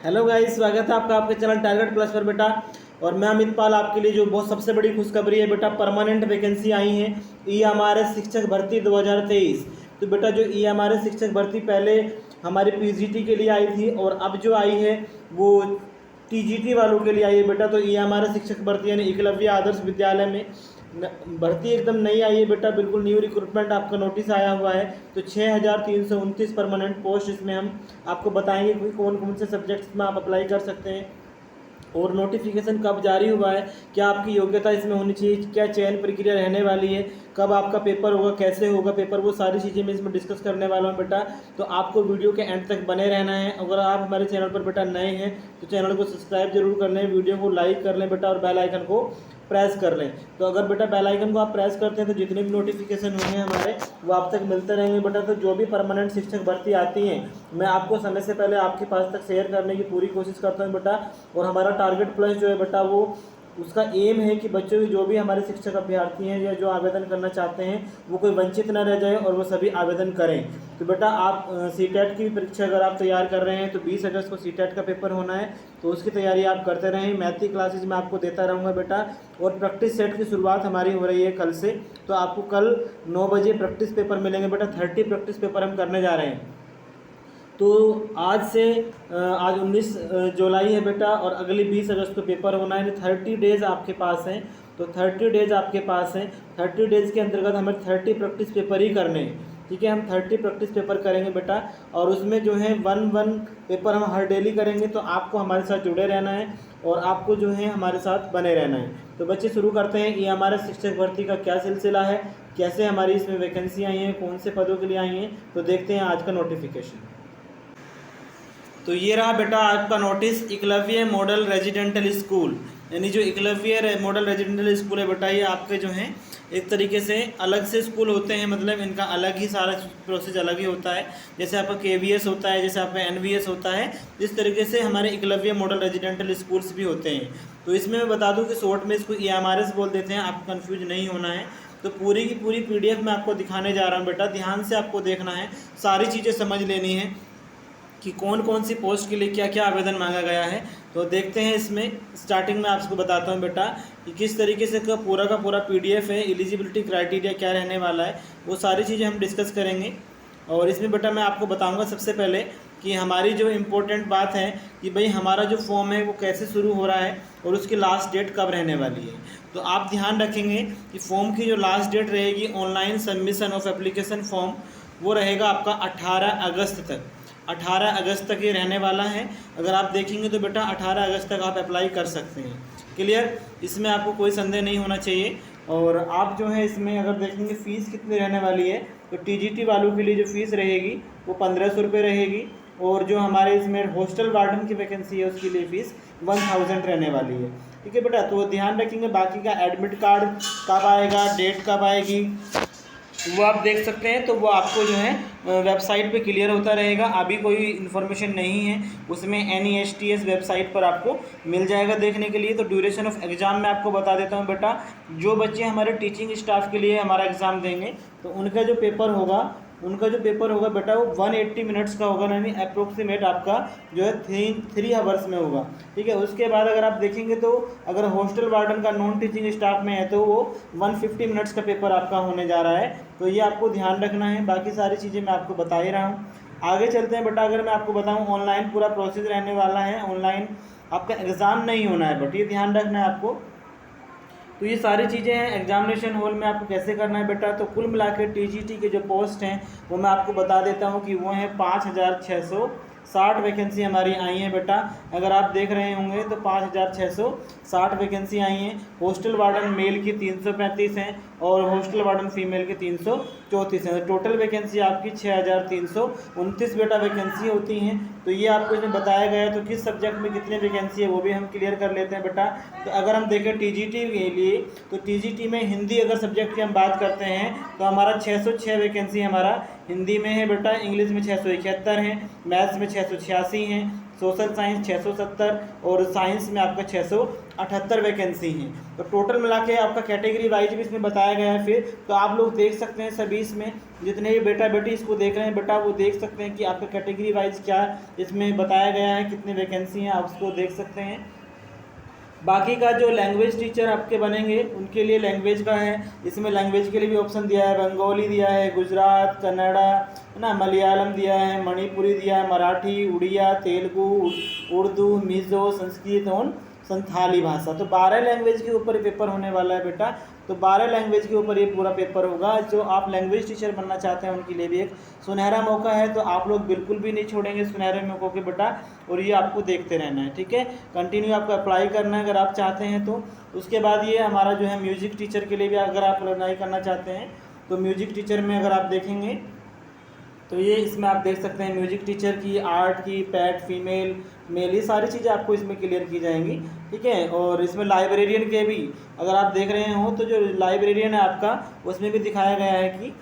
Hello guys, स्वागत है आपका आपके चैनल टारगेट प्लस पर बेटा। और मैं अमित पाल आपके लिए जो बहुत सबसे बड़ी खुशखबरी है बेटा, परमानेंट वैकेंसी आई है ईएमआरएस शिक्षक भर्ती 2023। तो बेटा जो ईएमआरएस शिक्षक भर्ती पहले हमारी पीजीटी के लिए आई थी और अब जो आई है वो टीजीटी वालों के लिए आई है बेटा। तो ईएमआरएस शिक्षक भर्ती यानी एकलव्य आदर्श विद्यालय में भर्ती एकदम नई आई है बेटा, बिल्कुल न्यू रिक्रूटमेंट आपका नोटिस आया हुआ है। तो 6329 परमानेंट पोस्ट इसमें हम आपको बताएंगे कि कौन कौन से सब्जेक्ट्स में आप अप्लाई कर सकते हैं और नोटिफिकेशन कब जारी हुआ है, क्या आपकी योग्यता इसमें होनी चाहिए, क्या चयन प्रक्रिया रहने वाली है, कब आपका पेपर होगा, कैसे होगा पेपर, वो सारी चीज़ें मैं इसमें डिस्कस करने वाला हूँ बेटा। तो आपको वीडियो के एंड तक बने रहना है। अगर आप हमारे चैनल पर बेटा नए हैं तो चैनल को सब्सक्राइब जरूर कर लें, वीडियो को लाइक कर लें बेटा और बेल आइकन को प्रेस कर लें। तो अगर बेटा बेल आइकन को आप प्रेस करते हैं तो जितने भी नोटिफिकेशन होंगे हमारे वो आप तक मिलते रहेंगे बेटा। तो जो भी परमानेंट शिक्षक भर्ती आती हैं मैं आपको समय से पहले आपके पास तक शेयर करने की पूरी कोशिश करता हूँ बेटा। और हमारा टारगेट प्लस जो है बेटा वो उसका एम है कि बच्चों की जो भी हमारे शिक्षक अभ्यर्थी हैं या जो आवेदन करना चाहते हैं वो कोई वंचित न रह जाए और वो सभी आवेदन करें। तो बेटा आप सीटेट की परीक्षा अगर आप तैयार कर रहे हैं तो 20 अगस्त को सीटेट का पेपर होना है, तो उसकी तैयारी आप करते रहें। मैथ की क्लासेज मैं आपको देता रहूँगा बेटा। और प्रैक्टिस सेट की शुरुआत हमारी हो रही है कल से, तो आपको कल 9 बजे प्रैक्टिस पेपर मिलेंगे बेटा। 30 प्रैक्टिस पेपर हम करने जा रहे हैं। तो आज से आज 19 जुलाई है बेटा और अगली 20 अगस्त को पेपर होना है। 30 डेज़ आपके पास हैं, तो 30 डेज़ आपके पास हैं। 30 डेज़ के अंतर्गत हमें 30 प्रैक्टिस पेपर ही करने हैं, ठीक है। हम 30 प्रैक्टिस पेपर करेंगे बेटा और उसमें जो है 1 पेपर हम हर डेली करेंगे। तो आपको हमारे साथ जुड़े रहना है और आपको जो है हमारे साथ बने रहना है। तो बच्चे शुरू करते हैं। ये हमारे शिक्षक भर्ती का क्या सिलसिला है, कैसे हमारी इसमें वैकेंसी आई हैं, कौन से पदों के लिए आई हैं, तो देखते हैं आज का नोटिफिकेशन। तो ये रहा बेटा आपका notice, Eklavya model residential school, यानी जो एकलव्य मॉडल रेजिडेंटल स्कूल है बेटा, ये आपके जो हैं एक तरीके से अलग से स्कूल होते हैं, मतलब इनका अलग ही सारा प्रोसेस अलग ही होता है। जैसे आपका केवीएस होता है, जैसे आपका एनवीएस होता है, इस तरीके से हमारे एकलव्य मॉडल रेजिडेंटल स्कूल्स भी होते हैं। तो इसमें मैं बता दूं कि शॉर्ट में इसको ईएमआरएस बोल देते हैं, आपको कन्फ्यूज नहीं होना है। तो पूरी की पूरी पीडीएफ मैं आपको दिखाने जा रहा हूँ बेटा, ध्यान से आपको देखना है, सारी चीज़ें समझ लेनी है कि कौन कौन सी पोस्ट के लिए क्या क्या आवेदन मांगा गया है। तो देखते हैं इसमें। स्टार्टिंग में आपको बताता हूं बेटा कि किस तरीके से का पूरा पीडीएफ है, एलिजिबिलिटी क्राइटेरिया क्या रहने वाला है, वो सारी चीज़ें हम डिस्कस करेंगे। और इसमें बेटा मैं आपको बताऊंगा सबसे पहले कि हमारी जो इम्पोर्टेंट बात है कि भाई हमारा जो फॉर्म है वो कैसे शुरू हो रहा है और उसकी लास्ट डेट कब रहने वाली है। तो आप ध्यान रखेंगे कि फॉर्म की जो लास्ट डेट रहेगी online submission of application form, वो रहेगा आपका 18 अगस्त तक। 18 अगस्त तक ये रहने वाला है। अगर आप देखेंगे तो बेटा 18 अगस्त तक आप अप्लाई कर सकते हैं। क्लियर, इसमें आपको कोई संदेह नहीं होना चाहिए। और आप जो है इसमें अगर देखेंगे फ़ीस कितनी रहने वाली है, तो टीजीटी वालों के लिए जो फ़ीस रहेगी वो 1500 रुपये रहेगी। और जो हमारे इसमें हॉस्टल वार्डन की वैकेंसी है उसके लिए फ़ीस 1000 रहने वाली है, ठीक है बेटा। तो ध्यान रखेंगे। बाकी का एडमिट कार्ड कब आएगा, डेट कब आएगी, वो आप देख सकते हैं। तो वो आपको जो है वेबसाइट पे क्लियर होता रहेगा, अभी कोई इन्फॉर्मेशन नहीं है उसमें। NESTS वेबसाइट पर आपको मिल जाएगा देखने के लिए। तो ड्यूरेशन ऑफ एग्ज़ाम मैं आपको बता देता हूँ बेटा। जो बच्चे हमारे टीचिंग स्टाफ के लिए हमारा एग्ज़ाम देंगे तो उनका जो पेपर होगा बेटा वो 180 मिनट्स का होगा, यानी अप्रोक्सीमेट आपका जो है 3 आवर्स में होगा, ठीक है। उसके बाद अगर आप देखेंगे तो अगर हॉस्टल वार्डन का नॉन टीचिंग स्टाफ में है तो वो 150 मिनट्स का पेपर आपका होने जा रहा है। तो ये आपको ध्यान रखना है। बाकी सारी चीज़ें मैं आपको बता ही रहा हूँ। आगे चलते हैं बेटा। अगर मैं आपको बताऊँ ऑनलाइन पूरा प्रोसेस रहने वाला है, ऑनलाइन आपका एग्ज़ाम नहीं होना है बट ये ध्यान रखना है आपको। तो ये सारी चीज़ें हैं। एग्जामिनेशन हॉल में आपको कैसे करना है बेटा, तो कुल मिला के टीजीटी के जो पोस्ट हैं वो मैं आपको बता देता हूँ कि वो हैं 5660 वैकेंसी हमारी आई हैं बेटा। अगर आप देख रहे होंगे तो 5660 वैकेंसी आई हैं। हॉस्टल वार्डन मेल की 335 हैं और हॉस्टल वार्डन फीमेल की 334 हैं। टोटल वैकेंसी आपकी 6329 बेटा वैकेंसी होती हैं। तो ये आपको इसमें बताया गया है। तो किस सब्जेक्ट में कितनी वैकेंसी है वो भी हम क्लियर कर लेते हैं बेटा। तो अगर हम देखें टीजीटी के लिए, तो टीजीटी में हिंदी अगर सब्जेक्ट की हम बात करते हैं तो हमारा 606 वैकेंसी हमारा हिंदी में है बेटा। इंग्लिश में 671 हैं, मैथ्स में 686 हैं, सोशल साइंस 670 और साइंस में आपका 678 वैकेंसी हैं। तो टोटल मिला के आपका कैटेगरी वाइज भी इसमें बताया गया है। फिर तो आप लोग देख सकते हैं सभी इसमें जितने भी बेटा बेटी इसको देख रहे हैं बेटा, वो देख सकते हैं कि आपका कैटेगरी वाइज क्या इसमें बताया गया है, कितने वैकेंसी हैं, आप उसको देख सकते हैं। बाकी का जो लैंग्वेज टीचर आपके बनेंगे उनके लिए लैंग्वेज का है, इसमें लैंग्वेज के लिए भी ऑप्शन दिया है, बंगाली दिया है, गुजरात, कन्नड़ा है ना, मलयालम दिया है, मणिपुरी दिया है, मराठी, उड़िया, तेलुगु, उर्दू, मिज़ो, संस्कृत और संथाली भाषा। तो 12 लैंग्वेज के ऊपर पेपर होने वाला है बेटा। तो 12 लैंग्वेज के ऊपर ये पूरा पेपर होगा। जो आप लैंग्वेज टीचर बनना चाहते हैं उनके लिए भी एक सुनहरा मौका है, तो आप लोग बिल्कुल भी नहीं छोड़ेंगे सुनहरे मौक़ों के बेटा, और ये आपको देखते रहना है, ठीक है। कंटिन्यू आपको अप्लाई करना है अगर आप चाहते हैं तो। उसके बाद ये हमारा जो है म्यूज़िक टीचर के लिए भी अगर आप अप्लाई करना चाहते हैं तो म्यूज़िक टीचर में अगर आप देखेंगे तो ये इसमें आप देख सकते हैं म्यूजिक टीचर की, आर्ट की, पैट, फीमेल, मेल, ये सारी चीज़ें आपको इसमें क्लियर की जाएंगी, ठीक है। और इसमें लाइब्रेरियन के भी अगर आप देख रहे हो तो जो लाइब्रेरियन है आपका उसमें भी दिखाया गया है कि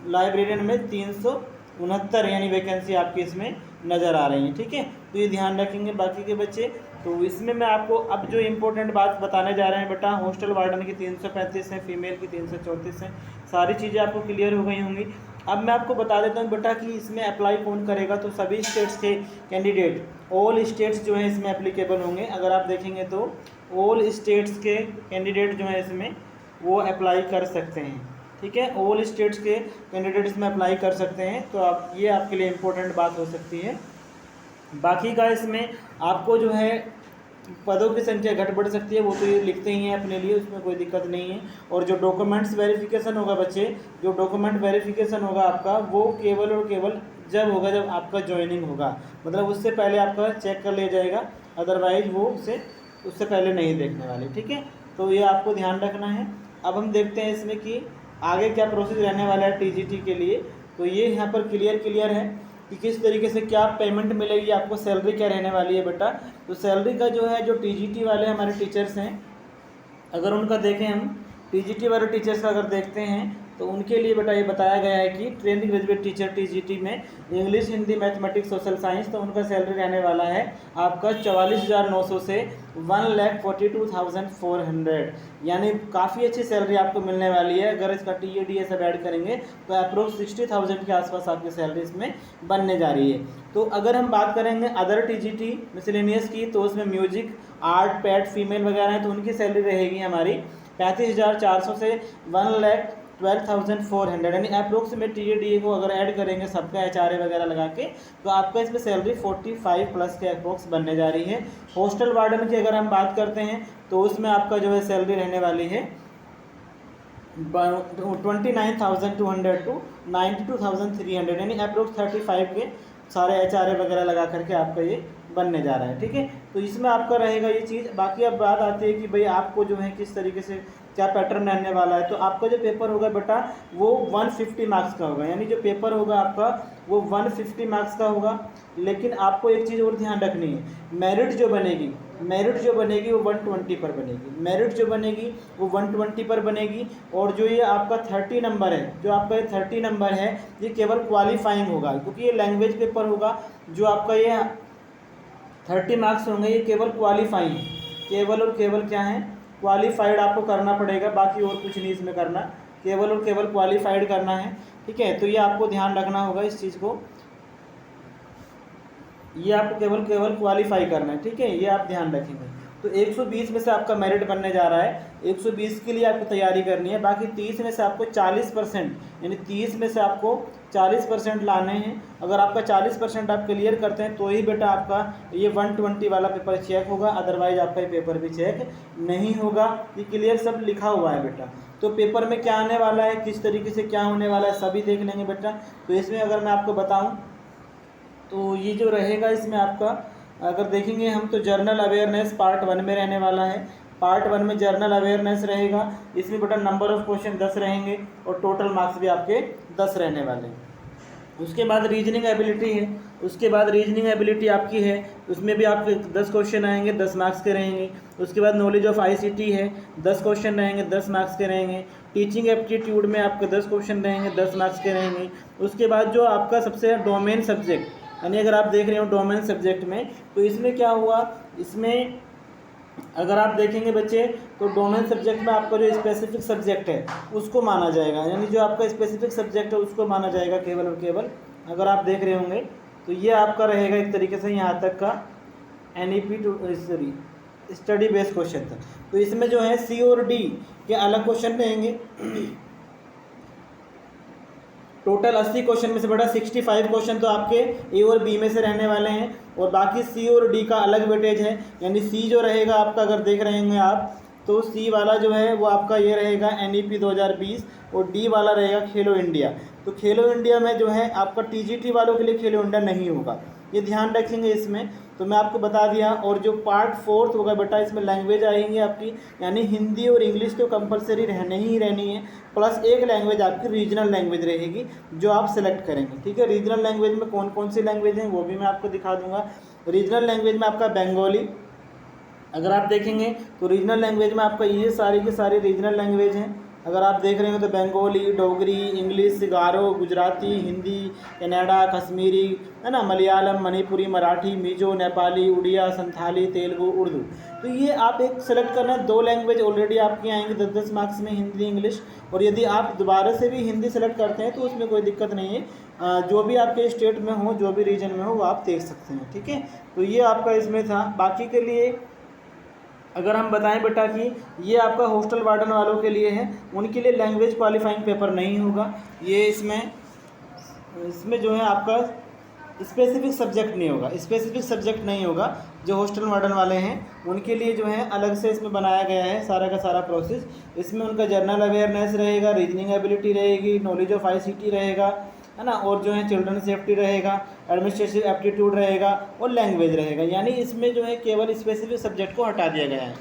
लाइब्रेरियन में 369 यानी वैकेंसी आपकी इसमें नज़र आ रही है, ठीक है। तो ये ध्यान रखेंगे बाकी के बच्चे। तो इसमें मैं आपको अब जो इम्पोर्टेंट बात बताने जा रहे हैं बेटा, हॉस्टल वार्डन की 335 है, फीमेल की 334 है, सारी चीज़ें आपको क्लियर हो गई होंगी। अब मैं आपको बता देता हूँ बेटा कि इसमें अप्लाई कौन करेगा। तो सभी स्टेट्स के कैंडिडेट, ऑल स्टेट्स जो है इसमें एप्लीकेबल होंगे। अगर आप देखेंगे तो ऑल स्टेट्स के कैंडिडेट जो है इसमें वो अप्लाई कर सकते हैं, ठीक है। ऑल स्टेट्स के कैंडिडेट इसमें अप्लाई कर सकते हैं। तो आप ये आपके लिए इम्पोर्टेंट बात हो सकती है। बाकी का इसमें आपको जो है पदों की संख्या घट बढ़ सकती है, वो तो ये लिखते ही हैं अपने लिए, उसमें कोई दिक्कत नहीं है। और जो डॉक्यूमेंट्स वेरिफिकेशन होगा बच्चे, जो डॉक्यूमेंट वेरिफिकेशन होगा आपका वो केवल और केवल जब होगा जब आपका ज्वाइनिंग होगा, मतलब उससे पहले आपका चेक कर लिया जाएगा, अदरवाइज वो उससे पहले नहीं देखने वाले, ठीक है। तो ये आपको ध्यान रखना है। अब हम देखते हैं इसमें कि आगे क्या प्रोसेस रहने वाला है टीजीटी के लिए। तो ये यहाँ पर क्लियर है कि किस तरीके से क्या पेमेंट मिलेगी आपको, सैलरी क्या रहने वाली है बेटा। तो सैलरी का जो है, जो टीजीटी वाले हमारे टीचर्स हैं, अगर उनका देखें हम टीजीटी वाले टीचर्स का अगर देखते हैं तो उनके लिए बेटा ये बताया गया है कि ट्रेंड ग्रेजुएट टीचर टीजीटी में English, Hindi, mathematics, social science, तो उनका सैलरी रहने वाला है आपका 44,900 से 1,42,400, यानी काफ़ी अच्छी सैलरी आपको मिलने वाली है। अगर इसका TAD सब ऐड करेंगे तो अप्रोक्स 60,000 के आसपास आपकी सैलरी इसमें बनने जा रही है। तो अगर हम बात करेंगे अदर टीजीटी मिसलेनियस की, तो उसमें म्यूजिक, आर्ट, पैट, फीमेल वगैरह हैं, तो उनकी सैलरी रहेगी हमारी 35,400 से 1,12,400, यानी अप्रोक्सीमेट TAD को अगर ऐड करेंगे सबका HRA वगैरह लगा के तो आपका इसमें सैलरी 45 प्लस के अप्रोक्स बनने जा रही है। हॉस्टल वार्डन की अगर हम बात करते हैं तो उसमें आपका जो है सैलरी रहने वाली है 29,200 टू 92,300, यानी अप्रोक्स 35 के सारे HRA वगैरह लगा करके आपका ये बनने जा रहा है, ठीक है। तो इसमें आपका रहेगा ये चीज़। बाकी अब बात आती है कि भाई आपको जो है किस तरीके से क्या पैटर्न रहने वाला है। तो आपका जो पेपर होगा बेटा वो 150 मार्क्स का होगा, यानी जो पेपर होगा आपका वो 150 मार्क्स का होगा। लेकिन आपको एक चीज़ और ध्यान रखनी है, मेरिट जो बनेगी वो 120 पर बनेगी, मेरिट जो बनेगी वो 120 पर बनेगी। और जो ये आपका 30 नंबर है, जो आपका ये 30 नंबर है, ये केवल क्वालिफाइंग होगा, क्योंकि ये लैंग्वेज पेपर होगा। जो आपका ये 30 मार्क्स होंगे ये केवल क्वालिफाइंग, केवल और केवल क्या है, क्वालिफाइड आपको करना पड़ेगा, बाकी और कुछ नहीं इसमें करना, केवल और केवल क्वालिफाइड करना है, ठीक है। तो ये आपको ध्यान रखना होगा इस चीज़ को, ये आपको केवल क्वालिफाई करना है, ठीक है, ये आप ध्यान रखेंगे। तो 120 में से आपका मेरिट बनने जा रहा है, 120 के लिए आपको तैयारी करनी है। बाकी 30 में से आपको 40%, यानी 30 में से आपको 40% लाने हैं। अगर आपका 40% आप क्लियर करते हैं तो ही बेटा आपका ये 120 वाला पेपर चेक होगा, अदरवाइज आपका ये पेपर भी चेक नहीं होगा। ये क्लियर सब लिखा हुआ है बेटा। तो पेपर में क्या आने वाला है, किस तरीके से क्या होने वाला है, सभी देख लेंगे बेटा। तो इसमें अगर मैं आपको बताऊँ तो ये जो रहेगा इसमें आपका अगर देखेंगे हम तो जर्नल अवेयरनेस पार्ट 1 में रहने वाला है। पार्ट 1 में जर्नल अवेयरनेस रहेगा, इसमें बेटा नंबर ऑफ क्वेश्चन 10 रहेंगे और टोटल मार्क्स भी आपके 10 रहने वाले हैं। उसके बाद रीजनिंग एबिलिटी है, उसके बाद रीजनिंग एबिलिटी आपकी है, उसमें भी आपके 10 क्वेश्चन आएंगे, 10 मार्क्स के रहेंगे। उसके बाद नॉलेज ऑफ ICT है, 10 क्वेश्चन रहेंगे, 10 मार्क्स के रहेंगे। टीचिंग एप्टीट्यूड में आपके 10 क्वेश्चन रहेंगे, 10 मार्क्स के रहेंगे। उसके बाद जो आपका सबसे डोमेन सब्जेक्ट यानी अगर आप देख रहे हो डोमेन सब्जेक्ट में, तो इसमें क्या हुआ, इसमें अगर आप देखेंगे बच्चे तो डोमेन सब्जेक्ट में आपका जो स्पेसिफिक सब्जेक्ट है उसको माना जाएगा, यानी जो आपका स्पेसिफिक सब्जेक्ट है उसको माना जाएगा केवल और केवल। अगर आप देख रहे होंगे तो ये आपका रहेगा एक तरीके से यहाँ तक का NEP sorry study based question था। तो इसमें जो है C और D के अलग क्वेश्चन रहेंगे। टोटल 80 क्वेश्चन में से बेटा 65 क्वेश्चन तो आपके A और B में से रहने वाले हैं, और बाकी C और D का अलग वेटेज है। यानी C जो रहेगा आपका, अगर देख रहे होंगे आप, तो C वाला जो है वो आपका ये रहेगा NEP 2020, और D वाला रहेगा खेलो इंडिया। तो खेलो इंडिया में जो है आपका TGT वालों के लिए खेलो इंडिया नहीं होगा, ये ध्यान रखेंगे इसमें। तो मैं आपको बता दिया। और जो पार्ट 4 होगा बेटा, इसमें लैंग्वेज आएंगी आपकी, यानी हिंदी और इंग्लिश तो कंपलसरी रहने ही रहनी है, प्लस एक लैंग्वेज आपकी रीजनल लैंग्वेज रहेगी जो आप सेलेक्ट करेंगे। ठीक है, रीजनल लैंग्वेज में कौन कौन सी लैंग्वेज हैं वो भी मैं आपको दिखा दूंगा। रीजनल लैंग्वेज में आपका बंगाली, अगर आप देखेंगे तो रीजनल लैंग्वेज में आपका ये सारी की सारी रीजनल लैंग्वेज हैं। अगर आप देख रहे हो तो बंगाली, डोगरी, इंग्लिश, गारो, गुजराती, हिंदी, कन्नड़ा, कश्मीरी, है ना, मलयालम, मणिपुरी, मराठी, मिजो, नेपाली, उड़िया, संथाली, तेलुगु, उर्दू। तो ये आप एक सेलेक्ट करना, 2 लैंग्वेज ऑलरेडी आपकी आएंगी 10-10 मार्क्स में, हिंदी इंग्लिश। और यदि आप दोबारा से भी हिंदी सेलेक्ट करते हैं तो उसमें कोई दिक्कत नहीं है, जो भी आपके स्टेट में हो, जो भी रीजन में हो, वो आप देख सकते हैं। ठीक है, तो ये आपका इसमें था। बाकी के लिए अगर हम बताएं बेटा कि ये आपका हॉस्टल वार्डन वालों के लिए है, उनके लिए लैंग्वेज क्वालिफाइंग पेपर नहीं होगा। ये इसमें जो है आपका स्पेसिफिक सब्जेक्ट नहीं होगा, स्पेसिफिक सब्जेक्ट नहीं होगा। जो हॉस्टल वार्डन वाले हैं उनके लिए जो है अलग से इसमें बनाया गया है सारा का सारा प्रोसेस। इसमें उनका जनरल अवेयरनेस रहेगा, रीजनिंग एबिलिटी रहेगी, नॉलेज ऑफ ICT रहेगा, है ना, और जो है चिल्ड्रन सेफ्टी रहेगा, एडमिनिस्ट्रेटिव एप्टीट्यूड रहेगा, और लैंग्वेज रहेगा। यानी इसमें जो है केवल स्पेसिफिक सब्जेक्ट को हटा दिया गया है।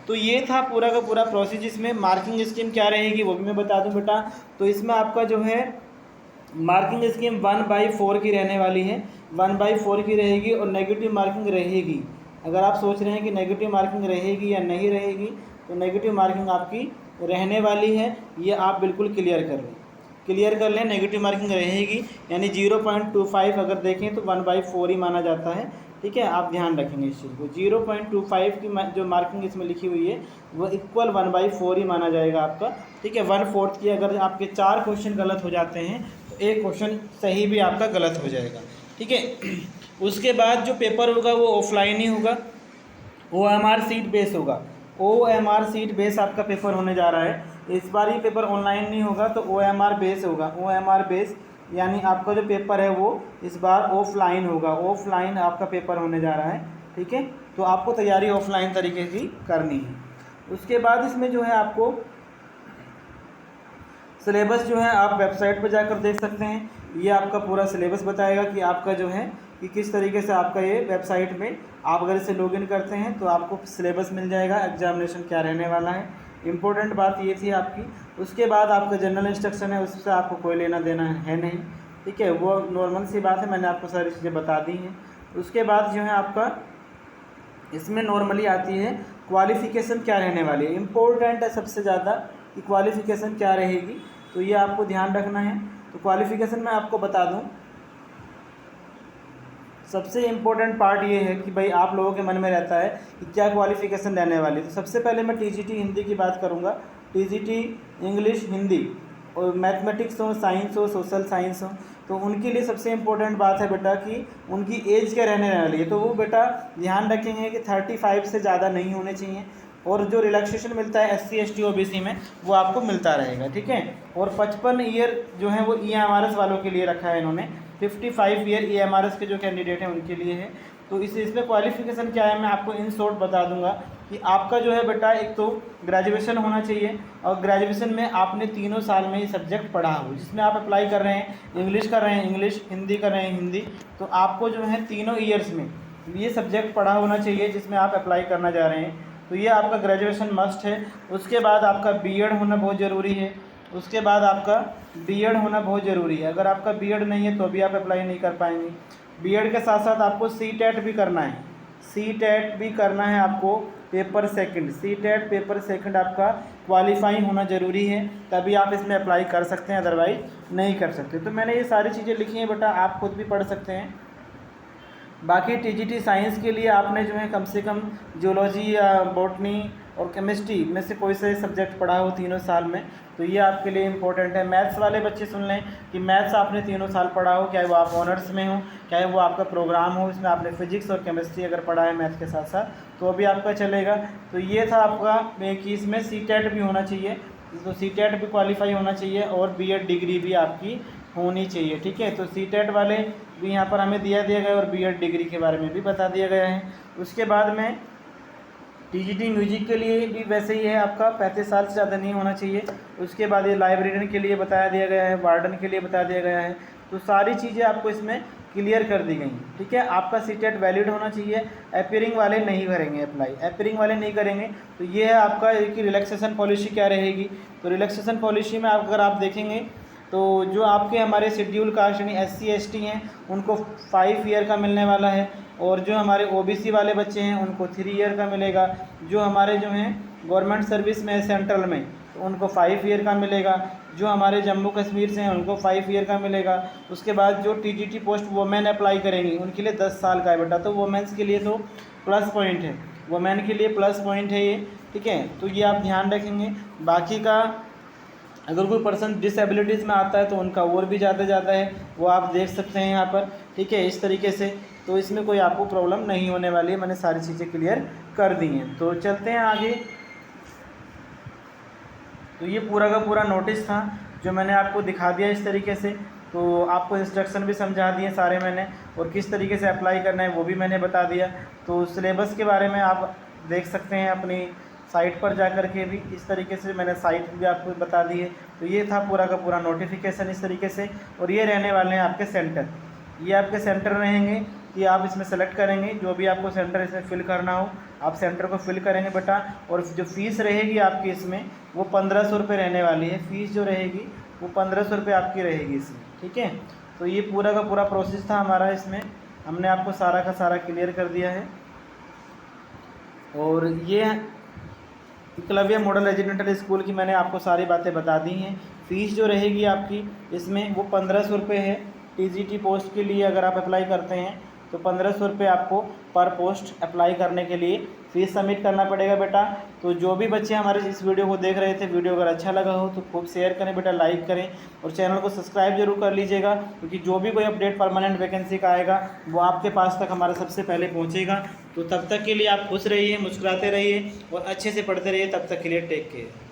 तो ये था पूरा का पूरा प्रोसेस। इसमें मार्किंग स्कीम क्या रहेगी वो भी मैं बता दूं बेटा। तो इसमें आपका जो है मार्किंग स्कीम 1/4 की रहने वाली है, 1/4 की रहेगी, और नेगेटिव मार्किंग रहेगी। अगर आप सोच रहे हैं कि नेगेटिव मार्किंग रहेगी या नहीं रहेगी, तो नेगेटिव मार्किंग आपकी रहने वाली है, ये आप बिल्कुल क्लियर कर लें। नेगेटिव मार्किंग रहेगी, यानी 0.25 अगर देखें तो 1/4 ही माना जाता है। ठीक है, आप ध्यान रखेंगे इस चीज़ को। 0.25 की जो मार्किंग इसमें लिखी हुई है वो इक्वल 1/4 ही माना जाएगा आपका। ठीक है, 1/4 की अगर आपके 4 क्वेश्चन गलत हो जाते हैं तो एक क्वेश्चन सही भी आपका गलत हो जाएगा। ठीक है, उसके बाद जो पेपर होगा वो ऑफलाइन ही होगा, OMR सीट बेस होगा। OMR सीट बेस आपका पेपर होने जा रहा है। इस बार ये पेपर ऑनलाइन नहीं होगा, तो OMR बेस होगा। OMR बेस यानी आपका जो पेपर है वो इस बार ऑफलाइन होगा, ऑफलाइन आपका पेपर होने जा रहा है। ठीक है, तो आपको तैयारी ऑफलाइन तरीके की करनी है। उसके बाद इसमें जो है आपको सिलेबस जो है आप वेबसाइट पर जाकर देख सकते हैं। ये आपका पूरा सिलेबस बताएगा कि आपका जो है कि किस तरीके से आपका ये वेबसाइट में आप अगर इसे लॉगिन करते हैं तो आपको सिलेबस मिल जाएगा, एग्जामिनेशन क्या रहने वाला है। इम्पोर्टेंट बात ये थी आपकी। उसके बाद आपका जनरल इंस्ट्रक्शन है, उससे आपको कोई लेना देना है नहीं। ठीक है, वो नॉर्मल सी बात है, मैंने आपको सारी चीज़ें बता दी हैं। उसके बाद जो है आपका इसमें नॉर्मली आती है क्वालिफ़िकेशन क्या रहने वाली है। इम्पोर्टेंट है सबसे ज़्यादा कि क्वालिफ़िकेशन क्या रहेगी, तो ये आपको ध्यान रखना है। तो क्वालिफ़िकेशन मैं आपको बता दूं, सबसे इम्पोर्टेंट पार्ट ये है कि भाई आप लोगों के मन में रहता है कि क्या क्वालिफ़िकेशन रहने वाली है। तो सबसे पहले मैं TGT हिंदी की बात करूँगा। TGT इंग्लिश, हिंदी और मैथमेटिक्स हो, साइंस हो, सोशल साइंस हो, तो उनके लिए सबसे इम्पोर्टेंट बात है बेटा कि उनकी एज क्या रहने वाली है। तो वो बेटा ध्यान रखेंगे कि 35 से ज़्यादा नहीं होने चाहिए, और जो रिलैक्सेशन मिलता है SC ST OBC में वो आपको मिलता रहेगा। ठीक है, और 55 ईयर जो है वो EMRS वालों के लिए रखा है इन्होंने। 55 ईयर EMRS के जो कैंडिडेट हैं उनके लिए है। तो इसमें क्वालिफ़िकेशन क्या है मैं आपको इन शॉर्ट बता दूंगा कि आपका जो है बेटा एक तो ग्रेजुएशन होना चाहिए, और ग्रेजुएशन में आपने 3 साल में ये सब्जेक्ट पढ़ा हो। जिसमें आप अप्लाई कर रहे हैं, इंग्लिश कर रहे हैं इंग्लिश, हिंदी कर रहे हैं हिंदी, तो आपको जो है 3 ईयर्स में ये सब्जेक्ट पढ़ा होना चाहिए जिसमें आप अप्लाई करना जा रहे हैं। तो ये आपका ग्रेजुएशन मस्ट है। उसके बाद आपका BEd होना बहुत ज़रूरी है। उसके बाद आपका BEd होना बहुत ज़रूरी है। अगर आपका BEd नहीं है तो भी आप अप्लाई नहीं कर पाएंगे। BEd के साथ साथ आपको CTET भी करना है, CTET भी करना है आपको, paper second, CTET paper second आपका क्वालिफाइंग होना ज़रूरी है, तभी आप इसमें अप्लाई कर सकते हैं, अदरवाइज नहीं कर सकते। तो मैंने ये सारी चीज़ें लिखी हैं बेटा, आप खुद भी पढ़ सकते हैं। बाकी टीजीटी साइंस के लिए आपने जो है कम से कम जियोलॉजी या बॉटनी और केमिस्ट्री में से कोई से सब्जेक्ट पढ़ा हो तीनों साल में, तो ये आपके लिए इम्पोर्टेंट है। मैथ्स वाले बच्चे सुन लें कि मैथ्स आपने तीनों साल पढ़ा हो, चाहे वो आप ऑनर्स में हो, चाहे वो आपका प्रोग्राम हो, इसमें आपने फिजिक्स और केमिस्ट्री अगर पढ़ा है मैथ के साथ साथ तो भी आपका चलेगा। तो ये था आपका कि इसमें सीटेट भी होना चाहिए, तो सीटेट भी क्वालिफाई होना चाहिए और बीएड डिग्री भी आपकी होनी चाहिए, ठीक है। तो सीटेट वाले भी यहाँ पर हमें दिया गया है और बीएड डिग्री के बारे में भी बता दिया गया है। उसके बाद में टीजीटी म्यूजिक के लिए भी वैसे ही है, आपका 35 साल से ज़्यादा नहीं होना चाहिए। उसके बाद ये लाइब्रेरियन के लिए बताया दिया गया है, वार्डन के लिए बता दिया गया है। तो सारी चीज़ें आपको इसमें क्लियर कर दी गई, ठीक है। आपका सीटेट वैलिड होना चाहिए। अपीयरिंग वाले नहीं करेंगे अप्लाई, अपीयरिंग वाले नहीं करेंगे। तो ये है आपका कि रिलैक्सेशन पॉलिसी क्या रहेगी। तो रिलैक्सेशन पॉलिसी में अगर आप देखेंगे तो जो आपके हमारे शेड्यूल कास्ट यानी SC ST हैं उनको 5 ईयर का मिलने वाला है, और जो हमारे OBC वाले बच्चे हैं उनको 3 ईयर का मिलेगा। जो हमारे जो हैं गवर्नमेंट सर्विस में सेंट्रल में तो उनको 5 ईयर का मिलेगा। जो हमारे जम्मू कश्मीर से हैं उनको 5 ईयर का मिलेगा। उसके बाद जो टीजीटी पोस्ट वोमेन अप्लाई करेंगी उनके लिए 10 साल का है बेटा। तो वोमेंस के लिए तो प्लस पॉइंट है, वोमेन के लिए प्लस पॉइंट है ये, ठीक है। तो ये आप ध्यान रखेंगे। बाकी का अगर कोई पर्सन डिसेबिलिटीज़ में आता है तो उनका और भी ज़्यादा ज़्यादा है, वो आप देख सकते हैं यहाँ पर, ठीक है, इस तरीके से। तो इसमें कोई आपको प्रॉब्लम नहीं होने वाली है, मैंने सारी चीज़ें क्लियर कर दी हैं। तो चलते हैं आगे। तो ये पूरा का पूरा नोटिस था जो मैंने आपको दिखा दिया इस तरीके से। तो आपको इंस्ट्रक्शन भी समझा दिए सारे मैंने, और किस तरीके से अप्लाई करना है वो भी मैंने बता दिया। तो सिलेबस के बारे में आप देख सकते हैं अपनी साइट पर जा कर के भी, इस तरीके से मैंने साइट भी आपको बता दी है। तो ये था पूरा का पूरा नोटिफिकेशन इस तरीके से। और ये रहने वाले हैं आपके सेंटर, ये आपके सेंटर रहेंगे कि आप इसमें सेलेक्ट करेंगे जो भी आपको सेंटर इसमें फ़िल करना हो, आप सेंटर को फिल करेंगे बेटा। और जो फ़ीस रहेगी आपकी इसमें वो 1500 रुपये रहने वाली है। फ़ीस जो रहेगी वो 1500 रुपये आपकी रहेगी इसमें, ठीक है। तो ये पूरा का पूरा प्रोसेस था हमारा, इसमें हमने आपको सारा का सारा क्लियर कर दिया है। और ये एकलव्य मॉडल रेजिडेंटल स्कूल की मैंने आपको सारी बातें बता दी हैं। फ़ीस जो रहेगी आपकी इसमें वो 1500 रुपये है। टीजीटी पोस्ट के लिए अगर आप अप्लाई करते हैं तो 1500 रुपये आपको पर पोस्ट अप्लाई करने के लिए फ़ीस सबमिट करना पड़ेगा बेटा। तो जो भी बच्चे हमारे इस वीडियो को देख रहे थे, वीडियो अगर अच्छा लगा हो तो खूब शेयर करें बेटा, लाइक करें और चैनल को सब्सक्राइब जरूर कर लीजिएगा, क्योंकि जो भी कोई अपडेट परमानेंट वैकेंसी का आएगा वो आपके पास तक हमारा सबसे पहले पहुँचेगा। तो तब तक के लिए आप खुश रहिए, मुस्कुराते रहिए और अच्छे से पढ़ते रहिए। तब तक के लिए टेक केयर।